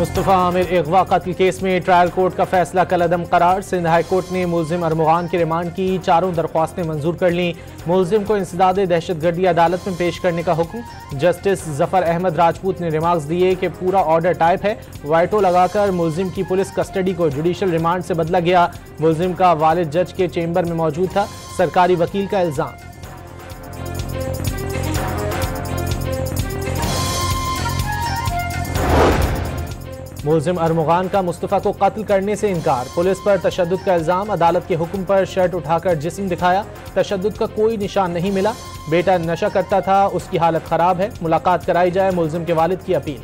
मुस्तफ़ा आमिर अगवा कत्ल केस में ट्रायल कोर्ट का फैसला कलअदम करार। सिंध हाई कोर्ट ने मुलजिम अरमुगान की रिमांड की 4 दरख्वास्तें मंजूर कर लीं। मुलजिम को इंसदाद दहशतगर्दी अदालत में पेश करने का हुक्म। जस्टिस जफर अहमद राजपूत ने रिमार्क्स दिए कि पूरा ऑर्डर टाइप है। वाइटो लगाकर मुलजिम की पुलिस कस्टडी को जुडिशल रिमांड से बदला गया। मुलजिम का वालिद जज के चेंबर में मौजूद था। सरकारी वकील का इल्जाम। मुलजिम अरमुगान का मुस्तफ़ा को कत्ल करने से इनकार। पुलिस पर तशद्दुद का इल्जाम। अदालत के हुक्म पर शर्ट उठाकर जिस्म दिखाया। तशद्दुद का कोई निशान नहीं मिला। बेटा नशा करता था, उसकी हालत खराब है। मुलाकात कराई जाए, मुलजिम के वालिद की अपील।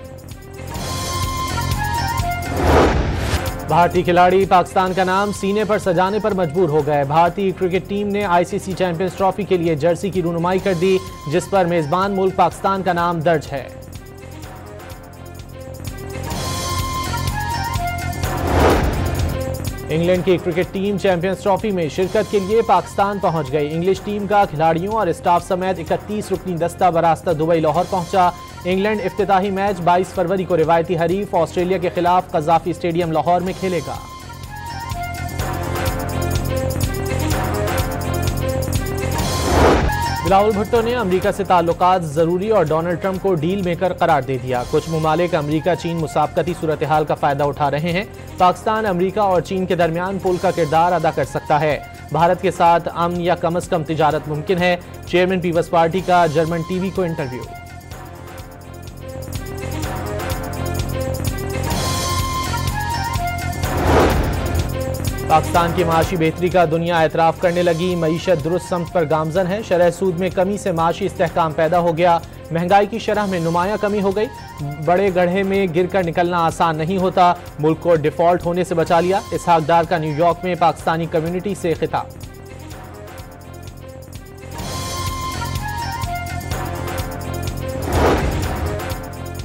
भारतीय खिलाड़ी पाकिस्तान का नाम सीने पर सजाने पर मजबूर हो गए। भारतीय क्रिकेट टीम ने आईसीसी चैंपियंस ट्रॉफी के लिए जर्सी की रूनुमाई कर दी, जिस पर मेजबान मुल्क पाकिस्तान का नाम दर्ज है। इंग्लैंड की क्रिकेट टीम चैंपियंस ट्रॉफी में शिरकत के लिए पाकिस्तान पहुंच गई। इंग्लिश टीम का खिलाड़ियों और स्टाफ समेत 31 रुकनी दस्ता बरास्ता दुबई लाहौर पहुंचा। इंग्लैंड इफ्तिताही मैच 22 फरवरी को रिवायती हरीफ ऑस्ट्रेलिया के खिलाफ कज़ाफी स्टेडियम लाहौर में खेलेगा। बिलावल भुट्टो ने अमेरिका से ताल्लुकात जरूरी और डोनाल्ड ट्रंप को डील मेकर करार दे दिया। कुछ मुमालिक अमेरिका चीन मुसाबकती सूरत हाल का फायदा उठा रहे हैं। पाकिस्तान अमेरिका और चीन के दरमियान पुल का किरदार अदा कर सकता है। भारत के साथ अमन या कम अज कम तिजारत मुमकिन है। चेयरमैन पीपल्स पार्टी का जर्मन टीवी को इंटरव्यू। पाकिस्तान की माशी बेहतरी का दुनिया एतराफ़ करने लगी। मईशत दुरुस्त सम्त पर गामजन है। शरह सूद में कमी से माशी इस्तेहकाम पैदा हो गया। महंगाई की शरह में नुमायां कमी हो गई। बड़े गड्ढे में गिरकर निकलना आसान नहीं होता। मुल्क को डिफॉल्ट होने से बचा लिया। इसहाक डार का न्यूयॉर्क में पाकिस्तानी कम्युनिटी से खिताब।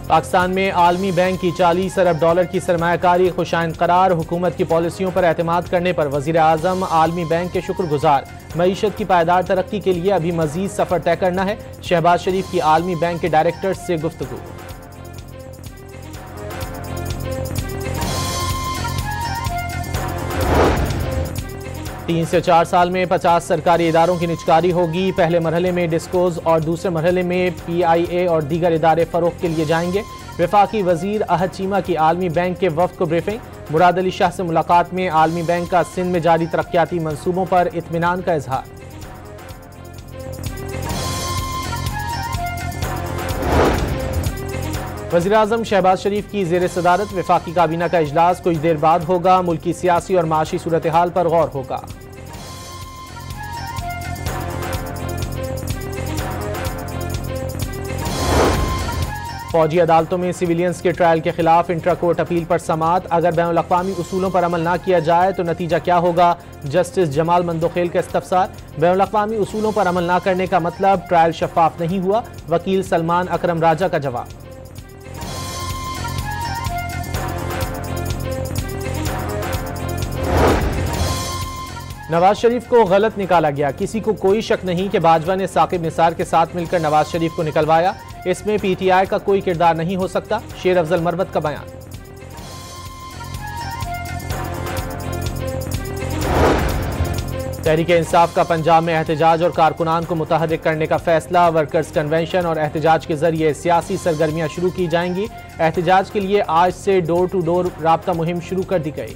पाकिस्तान में आलमी बैंक की 40 अरब डॉलर की सरमायाकारी खुशाइन करार। हुकूमत की पॉलिसियों पर एतमाद करने पर वजीर आजम आलमी बैंक के शुक्रगुजार। मईशत की पायदार तरक्की के लिए अभी मजीद सफर तय करना है। शहबाज शरीफ की आलमी बैंक के डायरेक्टर्स से गुफ्तगू। तीन से 4 साल में 50 सरकारी इदारों की निजकारी होगी। पहले मरहले में डिस्कोज और दूसरे मरहले में PIA और दीगर इदारे फरोख्त के लिए जाएंगे। वफाकी वजीर अहद चीमा की आलमी बैंक के वफ्द को ब्रीफिंग। मुराद अली शाह से मुलाकात में आलमी बैंक का सिंध में जारी तरक्याती मंसूबों पर इत्मीनान का इजहार। वज़ीर आज़म शहबाज शरीफ की ज़ेर सदारत वफाकी काबीना का इजलास कुछ देर बाद होगा। मुल्की सियासी और माशी सूरत हाल पर गौर होगा। फौजी अदालतों में सिविलियंस के ट्रायल के खिलाफ इंट्रा कोर्ट अपील पर समाअत। अगर बैनुल अक़वामी उसूलों पर अमल ना किया जाए तो नतीजा क्या होगा? जस्टिस जमाल मंदोखेल का इस्तफसार। बैनुल अक़वामी उसूलों पर अमल ना करने का मतलब ट्रायल शफाफ नहीं हुआ। वकील सलमान अकरम राजा का जवाब। नवाज शरीफ को गलत निकाला गया। किसी को कोई शक नहीं कि बाजवा ने साकिब निसार के साथ मिलकर नवाज शरीफ को निकलवाया। इसमें PTI का कोई किरदार नहीं हो सकता। शेर अफजल मरवत का बयान। तहरीक इंसाफ का पंजाब में एहतजाज और कारकुनान को मुतहर्रिक करने का फैसला। वर्कर्स कन्वेंशन और एहतजाज के जरिए सियासी सरगर्मियां शुरू की जाएंगी। एहतजाज के लिए आज से डोर टू डोर राब्ता मुहिम शुरू कर दी गई।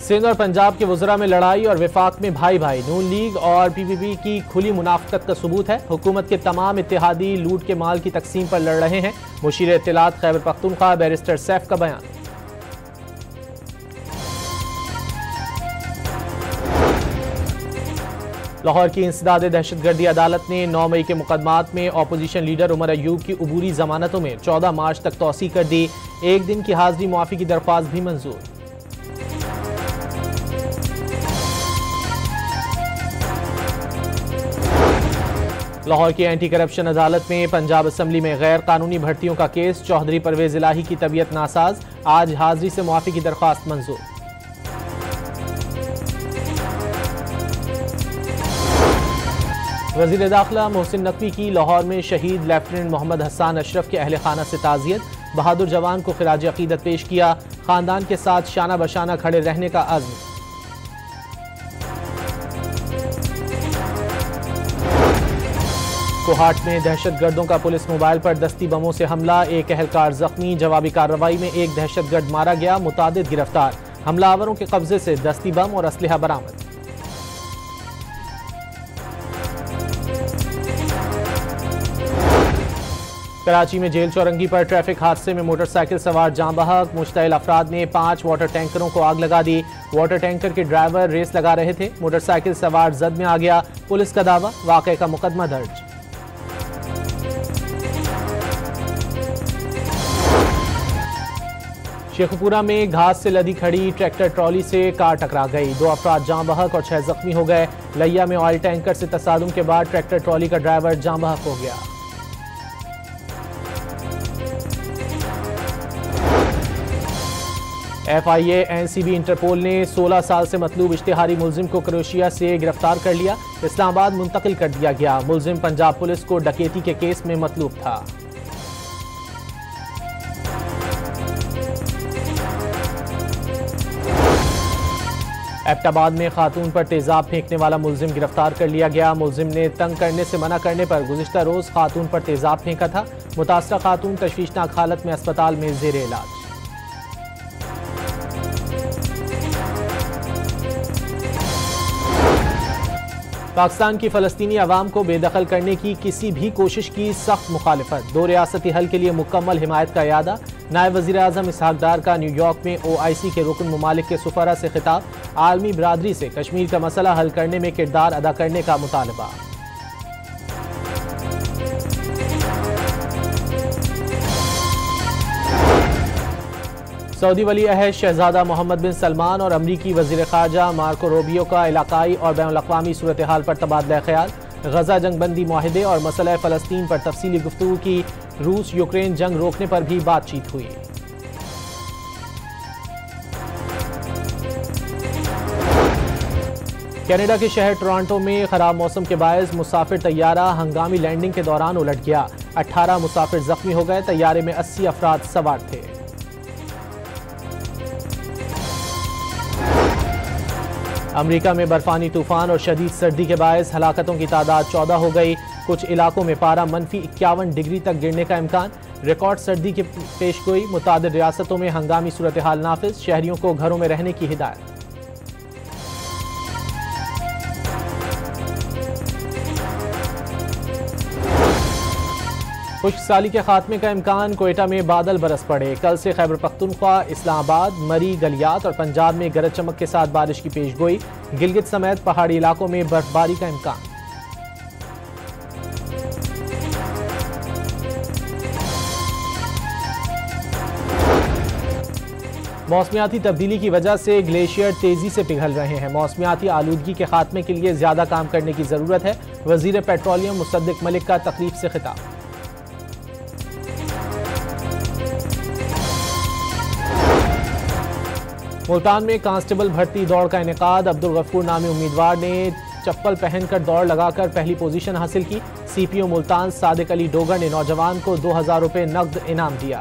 सिंध और पंजाब के वज़रा में लड़ाई और विफाक में भाई भाई। नून लीग और PPP की खुली मुनाफकत का सबूत है। हुकूमत के तमाम इत्तेहादी लूट के माल की तकसीम पर लड़ रहे हैं। मुशीर इत्तलात खैबर पख्तूनख्वा बैरिस्टर सैफ का बयान। लाहौर की इंसदाद दहशतगर्दी अदालत ने 9 मई के मुकदमात में अपोजिशन लीडर उमर अयूब की उबूरी जमानतों में 14 मार्च तक तौसी कर दी। एक दिन की हाजिरी मुआफ़ी की दरख्वास्त भी मंजूर। लाहौर की एंटी करप्शन अदालत में पंजाब असम्बली में गैर कानूनी भर्तियों का केस। चौधरी परवेज इलाही की तबीयत नासाज। आज हाजिरी से मुआफ़ी की दरख्वास्त मंजूर। वज़ीर दाखिला मोहसिन नकवी की लाहौर में शहीद लेफ्टिनेंट मोहम्मद हसन अशरफ के अहल खाना से ताज़ियत। बहादुर जवान को खिराज अकीदत पेश किया। खानदान के साथ शाना बशाना खड़े रहने का अज़्म। कोहाट में दहशतगर्दों का पुलिस मोबाइल पर दस्ती बमों से हमला। एक एहलकार जख्मी। जवाबी कार्रवाई में एक दहशतगर्द मारा गया। मुतादिद गिरफ्तार। हमलावरों के कब्जे से दस्ती बम और असलहा बरामद। कराची में जेल चौरंगी पर ट्रैफिक हादसे में मोटरसाइकिल सवार जाँ बहक। मुश्तइल अफराद ने 5 वाटर टैंकरों को आग लगा दी। वाटर टैंकर के ड्राइवर रेस लगा रहे थे। मोटरसाइकिल सवार जद में आ गया। पुलिस का दावा, वाक़े का मुकदमा दर्ज। शेखपुरा में घास से लदी खड़ी ट्रैक्टर ट्रॉली से कार टकरा गई। 2 अफराद जाँ बहक और 6 जख्मी हो गए। लैया में ऑयल टैंकर से तसादुम के बाद ट्रैक्टर ट्रॉली का ड्राइवर जाँ बहक हो गया। FIA NCB इंटरपोल ने 16 साल से मतलूब इश्तिहारी मुलजिम को क्रोएशिया से गिरफ्तार कर लिया। इस्लामाबाद मुंतकिल कर दिया गया। मुलजिम पंजाब पुलिस को डकैती के केस में मतलूब था। एबटाबाद में खातून पर तेजाब फेंकने वाला मुलजिम गिरफ्तार कर लिया गया। मुलजिम ने तंग करने से मना करने पर गुज़िश्ता रोज खातून पर तेजाब फेंका था। मुतासरा खातून तशवीशनाक हालत में अस्पताल में ज़ेरे इलाज। पाकिस्तान की फ़लस्तीनी अवाम को बेदखल करने की किसी भी कोशिश की सख्त मुखालिफत। 2 रियासती हल के लिए मुकम्मल हिमायत का इरादा। नायब वज़ीर आज़म इसहाक डार का न्यूयॉर्क में OIC के रुकन ममालिक के सुफरा से खिताब। आलमी बरादरी से कश्मीर का मसला हल करने में किरदार अदा करने का मुतालबा। सऊदी वली अहद शहजादा मोहम्मद बिन सलमान और अमरीकी वज़ीर ख़ारजा मार्को रूबियो का इलाकाई और बैनुल अक़वामी सूरत हाल पर तबादला ख्याल। गजा जंगबंदी मुआहदे और मसला फ़लस्तीन पर तफसीली गुफ्तगू की। रूस यूक्रेन जंग रोकने पर भी बातचीत हुई। कनाडा के शहर टोरंटो में खराब मौसम के बायस मुसाफिर तैयारा हंगामी लैंडिंग के दौरान उलट गया। 18 मुसाफिर जख्मी हो गए। तैयारे में 80 अफराद सवार थे। अमेरिका में बर्फानी तूफान और शदीद सर्दी के बायस हलाकतों की तादाद 14 हो गई। कुछ इलाकों में पारा -51 डिग्री तक गिरने का इम्कान। रिकॉर्ड सर्दी की पेशगोई। मुतादिद रियासतों में हंगामी सूरत हाल नाफिज। शहरियों को घरों में रहने की हिदायत। खुश्कसाली के खात्मे का इम्कान। कोयटा में बादल बरस पड़े। कल से खैबर पख्तूनख्वा, इस्लामाबाद, मरी, गलियात और पंजाब में गरज चमक के साथ बारिश की पेशगोई। गिलगित समेत पहाड़ी इलाकों में बर्फबारी का इम्कान। मौसमियाती तब्दीली की वजह से ग्लेशियर तेजी से पिघल रहे हैं। मौसमियाती आलूदगी के खात्मे के लिए ज्यादा काम करने की जरूरत है। वजीर पेट्रोलियम मुसद्दिक मलिक का तकरीब से खिताब। मुल्तान में कांस्टेबल भर्ती दौड़ का इनेकाद। अब्दुल गफूर नामी उम्मीदवार ने चप्पल पहनकर दौड़ लगाकर पहली पोजीशन हासिल की। CPO मुल्तान सादिक अली डोगर ने नौजवान को 2000 रुपये नकद इनाम दिया।